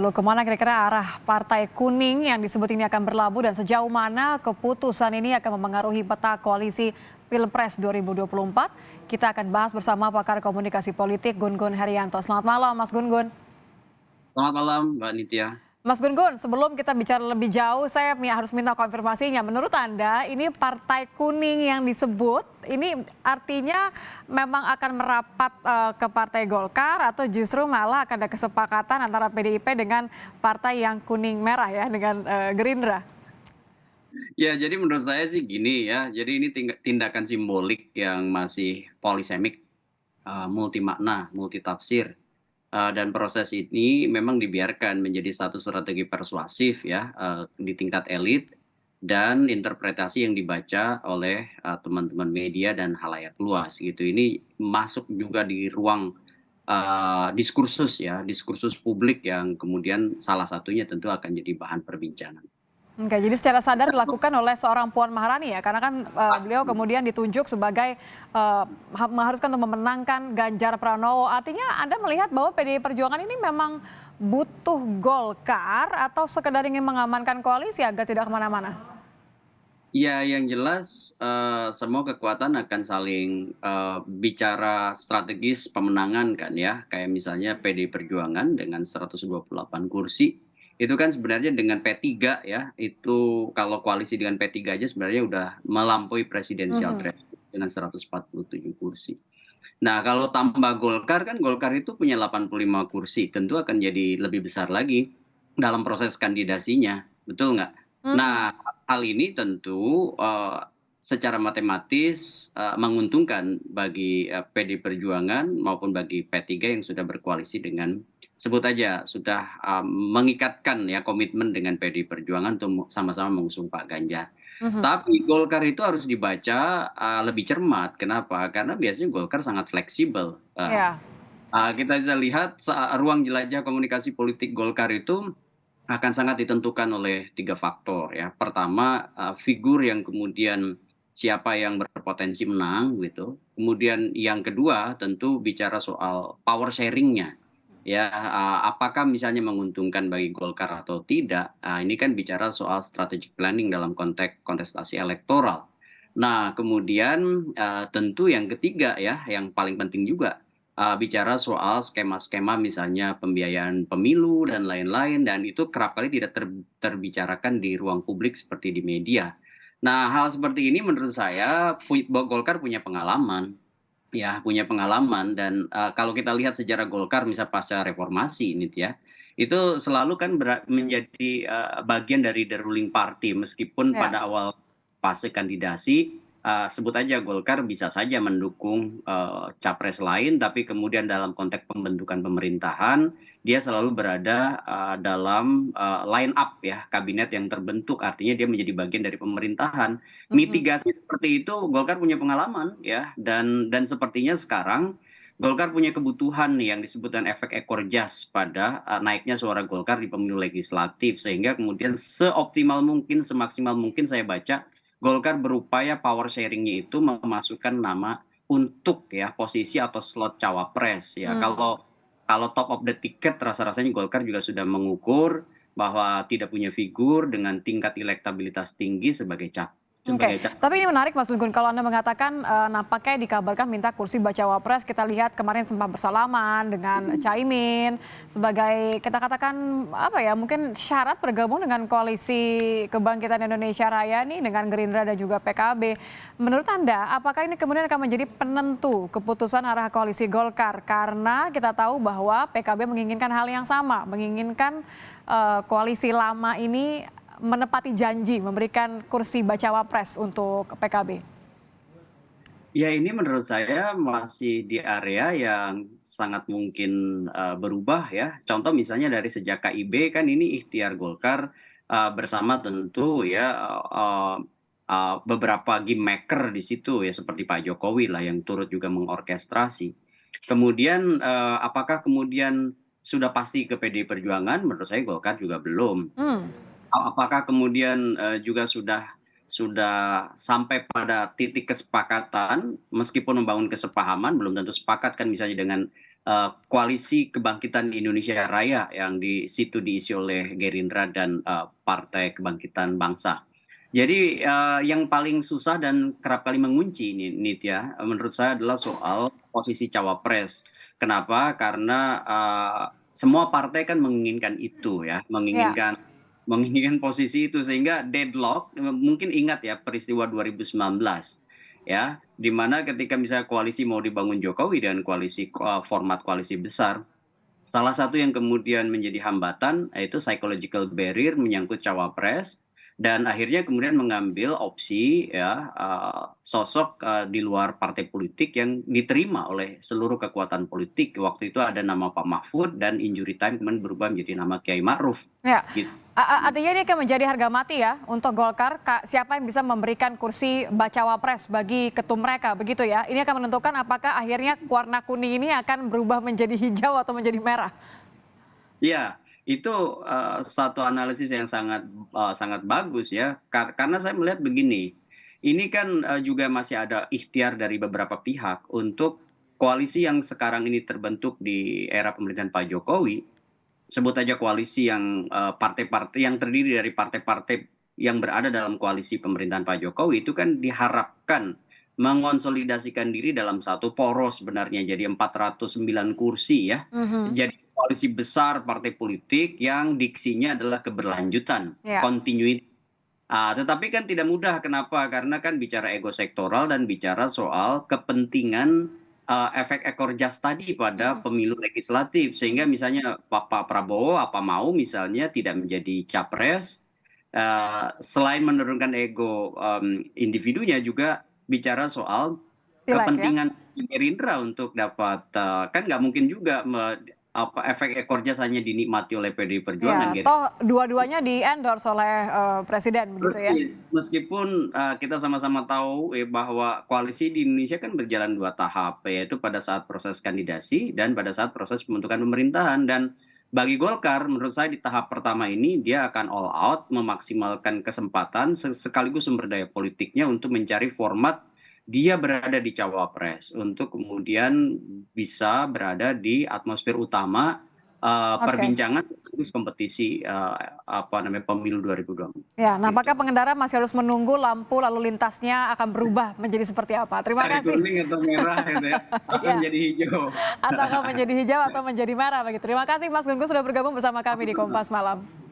Lalu kemana kira-kira arah Partai Kuning yang disebut ini akan berlabuh dan sejauh mana keputusan ini akan memengaruhi peta koalisi Pilpres 2024? Kita akan bahas bersama pakar komunikasi politik Gun Gun Herianto. Selamat malam Mas Gun Gun. Selamat malam, Mbak Nitya. Mas Gun Gun, sebelum kita bicara lebih jauh, saya harus minta konfirmasinya. Menurut Anda, ini Partai Kuning yang disebut, ini artinya memang akan merapat ke Partai Golkar atau justru malah akan ada kesepakatan antara PDIP dengan partai yang kuning merah ya, dengan Gerindra? Ya, jadi menurut saya sih gini ya, jadi ini tindakan simbolik yang masih polisemik, multi makna, multi tafsir. Dan proses ini memang dibiarkan menjadi satu strategi persuasif ya, di tingkat elit dan interpretasi yang dibaca oleh teman-teman media dan khalayak luas gitu. Ini masuk juga di ruang diskursus ya, diskursus publik yang kemudian salah satunya tentu akan jadi bahan perbincangan. Oke, jadi secara sadar dilakukan oleh seorang Puan Maharani ya, karena kan beliau Pasti. kemudian ditunjuk sebagai mengharuskan untuk memenangkan Ganjar Pranowo. Artinya Anda melihat bahwa PDI Perjuangan ini memang butuh Golkar atau sekedar ingin mengamankan koalisi agar tidak kemana-mana? Ya, yang jelas semua kekuatan akan saling bicara strategis pemenangan kan ya. Kayak misalnya PDI Perjuangan dengan 128 kursi, itu kan sebenarnya dengan P3 ya, itu kalau koalisi dengan P3 aja sebenarnya udah melampaui presidensial Mhm. threshold dengan 147 kursi. Nah, kalau tambah Golkar kan Golkar itu punya 85 kursi, tentu akan jadi lebih besar lagi dalam proses kandidasinya, betul nggak? Mhm. Nah, hal ini tentu secara matematis menguntungkan bagi PD Perjuangan maupun bagi P3 yang sudah berkoalisi dengan sebut aja sudah mengikatkan ya komitmen dengan PD Perjuangan untuk sama-sama mengusung Pak Ganjar. Mhm. Tapi Golkar itu harus dibaca lebih cermat. Kenapa? Karena biasanya Golkar sangat fleksibel. Ya. Kita bisa lihat ruang jelajah komunikasi politik Golkar itu akan sangat ditentukan oleh 3 faktor ya. Pertama, figur yang kemudian siapa yang berpotensi menang gitu. Kemudian yang kedua tentu bicara soal power sharing-nya. Ya, apakah misalnya menguntungkan bagi Golkar atau tidak, ini kan bicara soal strategic planning dalam konteks kontestasi elektoral. Nah, kemudian, tentu yang ketiga ya, yang paling penting juga, bicara soal skema-skema misalnya pembiayaan pemilu dan lain-lain, dan itu kerap kali tidak terbicarakan di ruang publik seperti di media. Nah, hal seperti ini menurut saya Golkar punya pengalaman. Ya, punya pengalaman dan, kalau kita lihat sejarah Golkar misal pasca reformasi ini ya, itu selalu kan menjadi, bagian dari the ruling party meskipun Ya. pada awal fase kandidasi, sebut aja Golkar bisa saja mendukung, capres lain tapi kemudian dalam konteks pembentukan pemerintahan, dia selalu berada, dalam, line up ya kabinet yang terbentuk artinya dia menjadi bagian dari pemerintahan. Mhm. Mitigasi seperti itu Golkar punya pengalaman ya, dan sepertinya sekarang Golkar punya kebutuhan nih yang disebutkan efek ekor jas pada, naiknya suara Golkar di pemilu legislatif sehingga kemudian seoptimal mungkin, semaksimal mungkin saya baca, Golkar berupaya power sharing-nya itu memasukkan nama untuk ya posisi atau slot cawapres ya. Mmm. Kalau top of the ticket rasa-rasanya Golkar juga sudah mengukur bahwa tidak punya figur dengan tingkat elektabilitas tinggi sebagai Oke, sebagai tapi ini menarik Mas Gun Gun, kalau Anda mengatakan, nampaknya dikabarkan minta kursi bacawa-pres, kita lihat kemarin sempat bersalaman dengan Caimin, sebagai kita katakan, apa ya, mungkin syarat bergabung dengan koalisi Kebangkitan Indonesia Raya nih, dengan Gerindra dan juga PKB. Menurut Anda, apakah ini kemudian akan menjadi penentu keputusan arah koalisi Golkar? Karena kita tahu bahwa PKB menginginkan hal yang sama, menginginkan, koalisi lama ini menepati janji memberikan kursi bacawa pres untuk PKB? Ya ini menurut saya masih di area yang sangat mungkin, berubah ya. Contoh misalnya dari sejak KIB kan ini ikhtiar Golkar, bersama tentu ya, eee eee, beberapa kingmaker di situ ya seperti Pak Jokowi lah yang turut juga mengorkestrasi. Kemudian, apakah kemudian sudah pasti ke PDI Perjuangan? Menurut saya Golkar juga belum. Mmm. Apakah kemudian, juga sudah sampai pada titik kesepakatan, meskipun membangun kesepahaman belum tentu sepakat kan misalnya dengan Koalisi Kebangkitan Indonesia Raya yang di situ diisi oleh Gerindra dan Partai Kebangkitan Bangsa. Jadi yang paling susah dan kerap kali mengunci ini Nitya, menurut saya adalah soal posisi cawapres. Kenapa? Karena semua partai kan menginginkan itu ya, Ya, menginginkan posisi itu sehingga deadlock. Mungkin ingat ya peristiwa 2019 ya, di mana ketika misalnya koalisi mau dibangun Jokowi dan format koalisi besar, salah satu yang kemudian menjadi hambatan yaitu psychological barrier menyangkut cawapres dan akhirnya kemudian mengambil opsi ya sosok di luar partai politik yang diterima oleh seluruh kekuatan politik. Waktu itu ada nama Pak Mahfud dan injury time kemudian berubah menjadi nama Kiai Ma'ruf ya. gitu. Artinya ini akan menjadi harga mati ya untuk Golkar. Siapa yang bisa memberikan kursi bacawa pres bagi ketum mereka, begitu ya? Ini akan menentukan apakah akhirnya warna kuning ini akan berubah menjadi hijau atau menjadi merah. Iya, itu satu analisis yang sangat bagus ya, karena saya melihat begini, ini kan juga masih ada ikhtiar dari beberapa pihak untuk koalisi yang sekarang ini terbentuk di era pemerintahan Pak Jokowi, sebut aja koalisi yang partai-partai yang terdiri dari partai-partai yang berada dalam koalisi pemerintahan Pak Jokowi itu kan diharapkan mengonsolidasikan diri dalam satu poros sebenarnya jadi 409 kursi ya. Mhm. Jadi koalisi besar partai politik yang diksinya adalah keberlanjutan, Ya, continuity. Tetapi kan tidak mudah, kenapa? Karena kan bicara ego sektoral dan bicara soal kepentingan efek ekor jas tadi pada mhm, pemilu legislatif. Sehingga misalnya Pak Prabowo apa mau misalnya tidak menjadi capres, selain menurunkan ego individunya juga bicara soal pileg ya. kepentingan Gerindra untuk dapat kan nggak mungkin juga efek ekor jas hanya dinikmati oleh PDI Perjuangan Ya, Gerindra. toh dua-duanya di-endorse oleh presiden begitu ya. Persis, meskipun kita sama-sama tahu bahwa koalisi di Indonesia kan berjalan dua tahap, yaitu pada saat proses kandidasi dan pada saat proses pembentukan pemerintahan. Dan bagi Golkar, menurut saya di tahap pertama ini dia akan all out, memaksimalkan kesempatan sekaligus sumber daya politiknya untuk mencari format dia berada di cawapres, untuk kemudian bisa berada di atmosfer utama Oke. perbincangan sekaligus kompetisi apa namanya pemilu 2024 Ya, nampaknya gitu. pengendara masih harus menunggu lampu lalu lintasnya akan berubah menjadi seperti apa. Terima Dari kasih. kuning atau merah gitu ya, atau Ya, menjadi hijau. atau akan menjadi hijau atau menjadi merah begitu. Terima kasih Mas Gunggun sudah bergabung bersama kami di Kompas Malam.